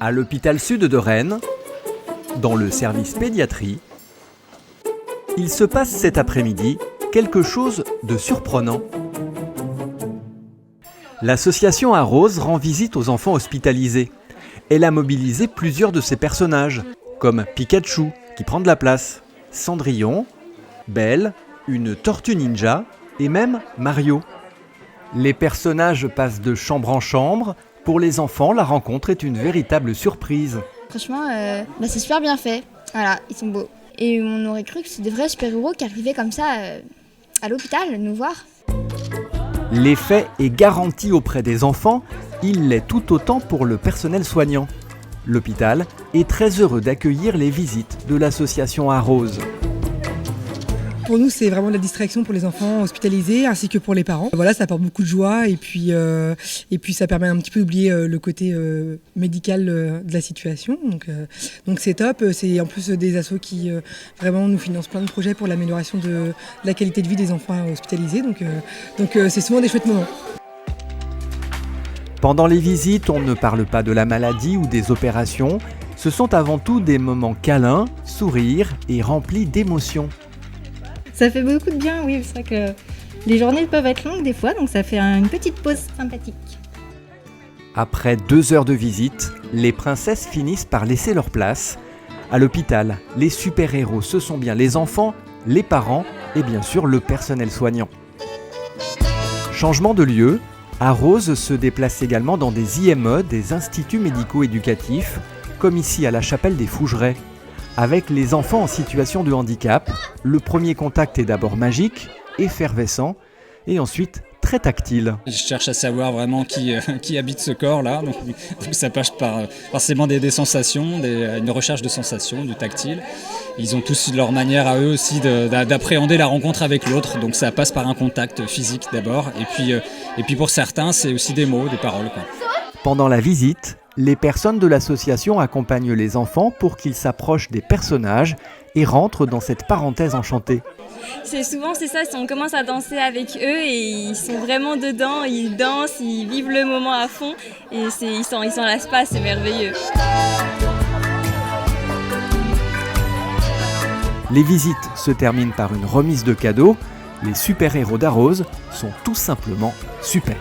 À l'hôpital sud de Rennes, dans le service pédiatrie, il se passe cet après-midi quelque chose de surprenant. L'association Arose rend visite aux enfants hospitalisés. Elle a mobilisé plusieurs de ses personnages, comme Pikachu, qui prend de la place, Cendrillon, Belle, une tortue ninja et même Mario. Les personnages passent de chambre en chambre. Pour les enfants, la rencontre est une véritable surprise. Franchement, c'est super bien fait. Voilà, ils sont beaux. Et on aurait cru que c'était des vrais super-héros qui arrivaient comme ça à l'hôpital nous voir. L'effet est garanti auprès des enfants, il l'est tout autant pour le personnel soignant. L'hôpital est très heureux d'accueillir les visites de l'association Arose. Pour nous, c'est vraiment de la distraction pour les enfants hospitalisés ainsi que pour les parents. Voilà, ça apporte beaucoup de joie et puis ça permet un petit peu d'oublier le côté médical de la situation. Donc c'est top. C'est en plus des assos qui vraiment nous financent plein de projets pour l'amélioration de la qualité de vie des enfants hospitalisés. Donc c'est souvent des chouettes moments. Pendant les visites, on ne parle pas de la maladie ou des opérations. Ce sont avant tout des moments câlins, sourires et remplis d'émotions. Ça fait beaucoup de bien, oui, c'est vrai que les journées peuvent être longues des fois, donc ça fait une petite pause sympathique. Après 2 heures de visite, les princesses finissent par laisser leur place. À l'hôpital, les super-héros, ce sont bien les enfants, les parents et bien sûr le personnel soignant. Changement de lieu, Arose se déplace également dans des IME, des instituts médico-éducatifs, comme ici à la chapelle des Fougerets. Avec les enfants en situation de handicap, le premier contact est d'abord magique, effervescent et ensuite très tactile. Je cherche à savoir vraiment qui habite ce corps-là, donc ça passe par forcément des sensations, une recherche de sensations, du tactile. Ils ont tous leur manière à eux aussi d'appréhender la rencontre avec l'autre, donc ça passe par un contact physique d'abord, et puis pour certains c'est aussi des mots, des paroles, quoi. Pendant la visite, les personnes de l'association accompagnent les enfants pour qu'ils s'approchent des personnages et rentrent dans cette parenthèse enchantée. C'est ça, on commence à danser avec eux et ils sont vraiment dedans, ils dansent, ils vivent le moment à fond et ils s'en lassent pas, c'est merveilleux. Les visites se terminent par une remise de cadeaux. Les super-héros d'Arose sont tout simplement super.